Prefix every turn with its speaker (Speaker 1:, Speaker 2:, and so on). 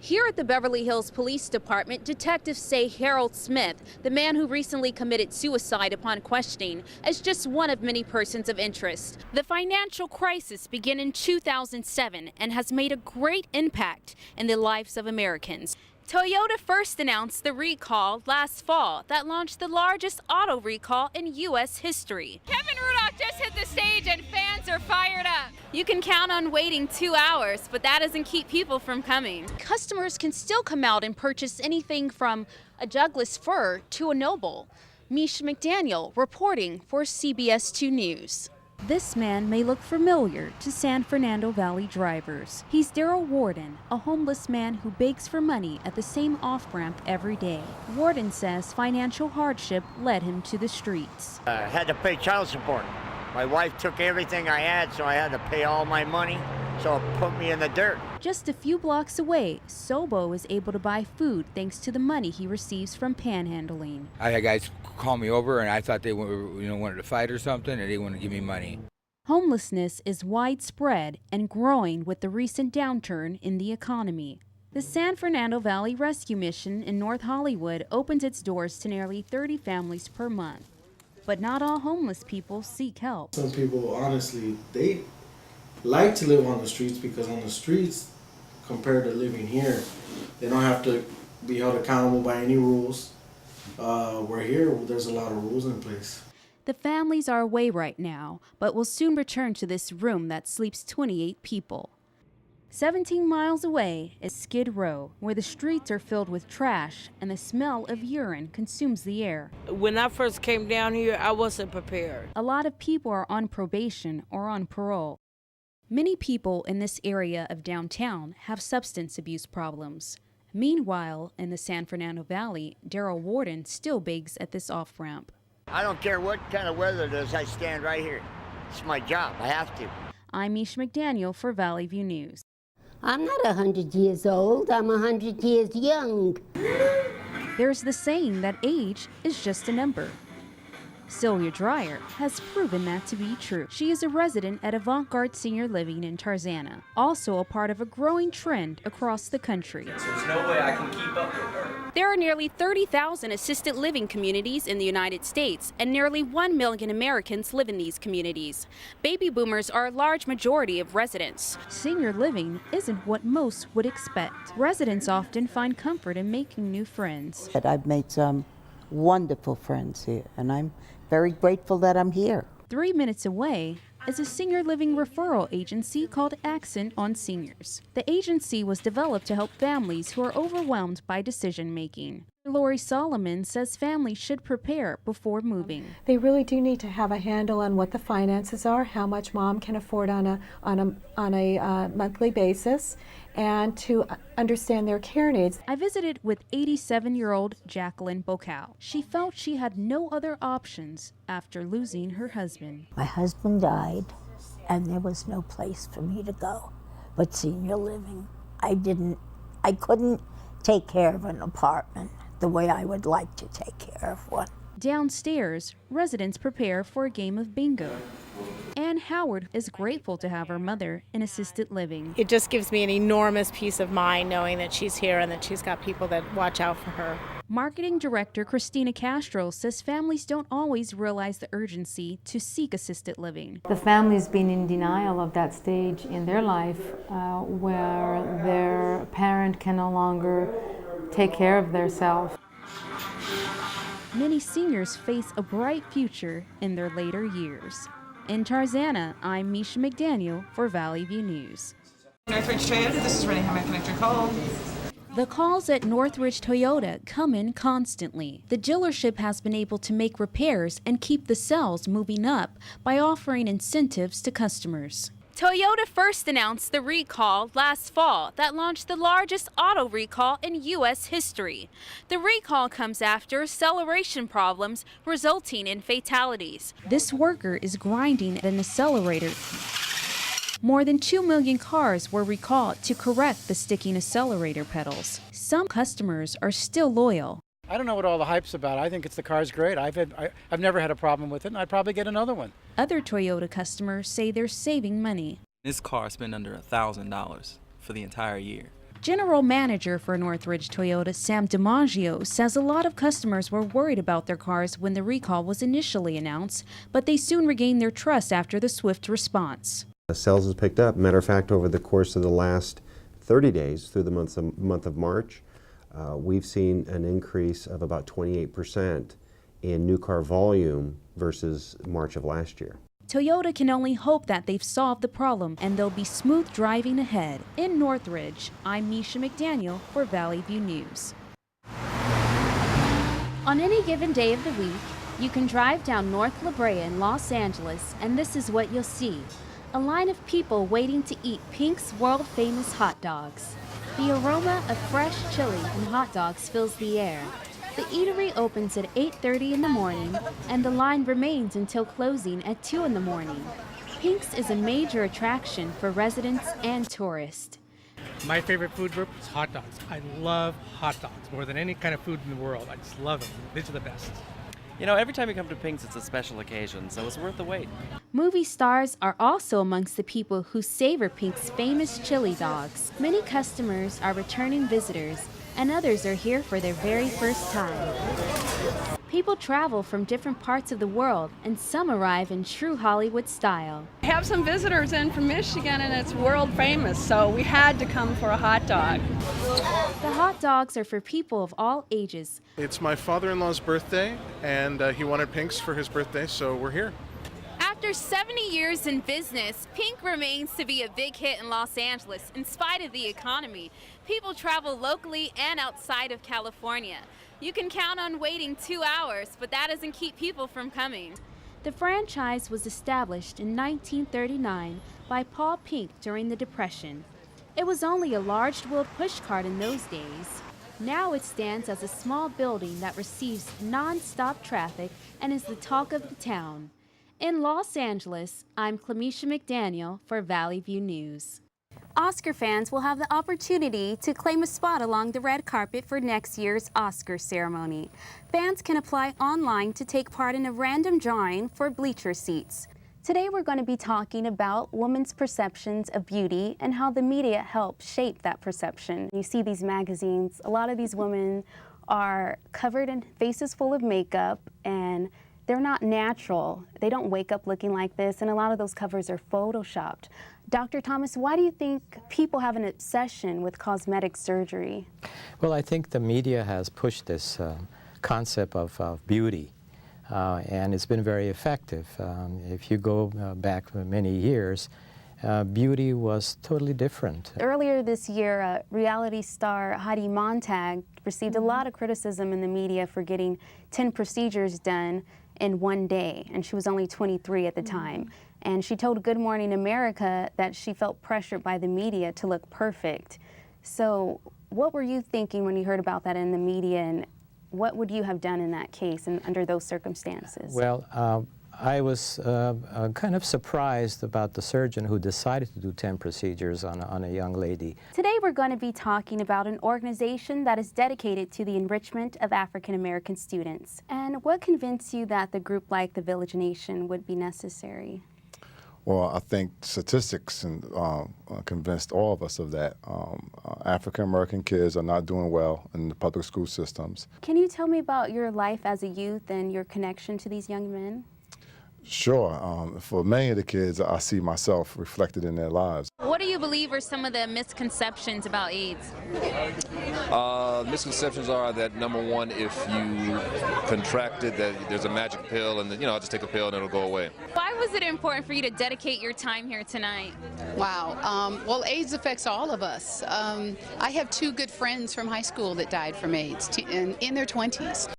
Speaker 1: Here at the Beverly Hills Police Department, detectives say Harold Smith, the man who recently committed suicide upon questioning, is just one of many persons of interest. The financial crisis began in 2007 and has made a great impact in the lives of Americans. Toyota first announced the recall last fall that launched the largest auto recall in U.S. history. Kevin Rudolph just hit the stage and fans are fired up. You can count on waiting 2 hours, but that doesn't keep people from coming. Customers can still come out and purchase anything from a Douglas fir to a Noble. Mesha McDaniel reporting for CBS 2 News. This man may look familiar to San Fernando Valley drivers. He's Daryl Warden, a homeless man who begs for money at the same off-ramp every day. Warden says financial hardship led him to the streets.
Speaker 2: I had to pay child support. My wife took everything I had, so I had to pay all my money, so it put me in the dirt.
Speaker 1: Just a few blocks away, Sobo is able to buy food thanks to the money he receives from panhandling.
Speaker 3: I had guys call me over, and I thought they wanted to fight or something, and they wanted to give me money.
Speaker 1: Homelessness is widespread and growing with the recent downturn in the economy. The San Fernando Valley Rescue Mission in North Hollywood opens its doors to nearly 30 families per month. But not all homeless people seek help.
Speaker 4: Some people, honestly, they like to live on the streets because on the streets, compared to living here, they don't have to be held accountable by any rules. Where here, there's a lot of rules in place.
Speaker 1: The families are away right now, but will soon return to this room that sleeps 28 people. 17 miles away is Skid Row, where the streets are filled with trash and the smell of urine consumes the air.
Speaker 5: When I first came down here, I wasn't prepared.
Speaker 1: A lot of people are on probation or on parole. Many people in this area of downtown have substance abuse problems. Meanwhile, in the San Fernando Valley, Daryl Warden still begs at this off-ramp.
Speaker 2: I don't care what kind of weather it is, I stand right here. It's my job, I have to.
Speaker 1: I'm Mesha McDaniel for Valley View News.
Speaker 6: I'm not 100 years old, I'm 100 years young.
Speaker 1: There's the saying that age is just a number. Sylvia Dreyer has proven that to be true. She is a resident at Avant-Garde Senior Living in Tarzana, also a part of a growing trend across the country.
Speaker 7: There's no way I can keep up with her.
Speaker 1: There are nearly 30,000 assisted living communities in the United States, and nearly 1 million Americans live in these communities. Baby boomers are a large majority of residents. Senior living isn't what most would expect. Residents often find comfort in making new friends.
Speaker 8: I've made some wonderful friends here, and I'm very grateful that I'm here.
Speaker 1: 3 minutes away is a senior living referral agency called Accent on Seniors. The agency was developed to help families who are overwhelmed by decision making. Lori Solomon says families should prepare before moving.
Speaker 9: They really do need to have a handle on what the finances are, how much mom can afford on a monthly basis, and to understand their care needs.
Speaker 1: I visited with 87-year-old Jacqueline Bocal. She felt she had no other options after losing her husband.
Speaker 6: My husband died, and there was no place for me to go but senior living. I couldn't take care of an apartment the way I would like to take care of one.
Speaker 1: Downstairs, residents prepare for a game of bingo. Ann Howard is grateful to have her mother in assisted living.
Speaker 10: It just gives me an enormous peace of mind knowing that she's here and that she's got people that watch out for her.
Speaker 1: Marketing Director Christina Castro says families don't always realize the urgency to seek assisted living.
Speaker 11: The family's been in denial of that stage in their life where their parent can no longer take care of themselves.
Speaker 1: Many seniors face a bright future in their later years. In Tarzana, I'm Mesha McDaniel for Valley View News.
Speaker 12: Northridge Toyota, this is Renee. How may I connect your call?
Speaker 1: The calls at Northridge Toyota come in constantly. The dealership has been able to make repairs and keep the sales moving up by offering incentives to customers. Toyota first announced the recall last fall that launched the largest auto recall in U.S. history. The recall comes after acceleration problems resulting in fatalities. This worker is grinding an accelerator. More than 2 million cars were recalled to correct the sticking accelerator pedals. Some customers are still loyal.
Speaker 13: I don't know what all the hype's about. I think the car's great. I've never had a problem with it, and I'd probably get another one.
Speaker 1: Other Toyota customers say they're saving money.
Speaker 7: This car spent under $1,000 for the entire year.
Speaker 1: General Manager for Northridge Toyota, Sam DiMaggio, says a lot of customers were worried about their cars when the recall was initially announced, but they soon regained their trust after the swift response.
Speaker 14: Sales has picked up. Matter of fact, over the course of the last 30 days through the month of March, we've seen an increase of about 28% in new car volume versus March of last year.
Speaker 1: Toyota can only hope that they've solved the problem and there'll be smooth driving ahead. In Northridge, I'm Mesha McDaniel for Valley View News. On any given day of the week, you can drive down North La Brea in Los Angeles and this is what you'll see. A line of people waiting to eat Pink's world-famous hot dogs. The aroma of fresh chili and hot dogs fills the air. The eatery opens at 8:30 in the morning, and the line remains until closing at 2 in the morning. Pink's is a major attraction for residents and tourists.
Speaker 15: My favorite food group is hot dogs. I love hot dogs more than any kind of food in the world. I just love them. These are the best.
Speaker 7: You know, every time you come to Pink's, it's a special occasion, so it's worth the wait.
Speaker 1: Movie stars are also amongst the people who savor Pink's famous chili dogs. Many customers are returning visitors, and others are here for their very first time. People travel from different parts of the world, and some arrive in true Hollywood style.
Speaker 16: We have some visitors in from Michigan, and it's world famous, so we had to come for a hot dog.
Speaker 1: The hot dogs are for people of all ages.
Speaker 17: It's my father-in-law's birthday, and he wanted Pink's for his birthday, so we're here.
Speaker 1: After 70 years in business, Pink remains to be a big hit in Los Angeles in spite of the economy. People travel locally and outside of California. You can count on waiting 2 hours, but that doesn't keep people from coming. The franchise was established in 1939 by Paul Pink during the Depression. It was only a large-wheeled pushcart in those days. Now it stands as a small building that receives non-stop traffic and is the talk of the town. In Los Angeles, I'm Mesha McDaniel for Valley View News. Oscar fans will have the opportunity to claim a spot along the red carpet for next year's Oscar ceremony. Fans can apply online to take part in a random drawing for bleacher seats. Today we're going to be talking about women's perceptions of beauty and how the media helps shape that perception. You see these magazines, a lot of these women are covered in faces full of makeup and they're not natural. They don't wake up looking like this, and a lot of those covers are photoshopped. Dr. Thomas, why do you think people have an obsession with cosmetic surgery?
Speaker 18: Well, I think the media has pushed this concept of beauty, and it's been very effective. If you go back many years, beauty was totally different.
Speaker 1: Earlier this year, reality star Heidi Montag received a lot of criticism in the media for getting 10 procedures done in one day, and she was only 23 at the time. And she told Good Morning America that she felt pressured by the media to look perfect. So what were you thinking when you heard about that in the media, and what would you have done in that case and under those circumstances?
Speaker 18: Well, I was kind of surprised about the surgeon who decided to do 10 procedures on a young lady.
Speaker 1: Today we're going to be talking about an organization that is dedicated to the enrichment of African American students. And what convinced you that the group like the Village Nation would be necessary?
Speaker 19: Well, I think statistics convinced all of us of that. African American kids are not doing well in the public school systems.
Speaker 1: Can you tell me about your life as a youth and your connection to these young men?
Speaker 19: Sure. For many of the kids, I see myself reflected in their lives.
Speaker 1: What do you believe are some of the misconceptions about AIDS?
Speaker 20: Misconceptions are that, number one, if you contract it, that there's a magic pill and, I'll just take a pill and it'll go away.
Speaker 1: Why was it important for you to dedicate your time here tonight?
Speaker 21: Wow. Well, AIDS affects all of us. I have 2 good friends from high school that died from AIDS in their 20s.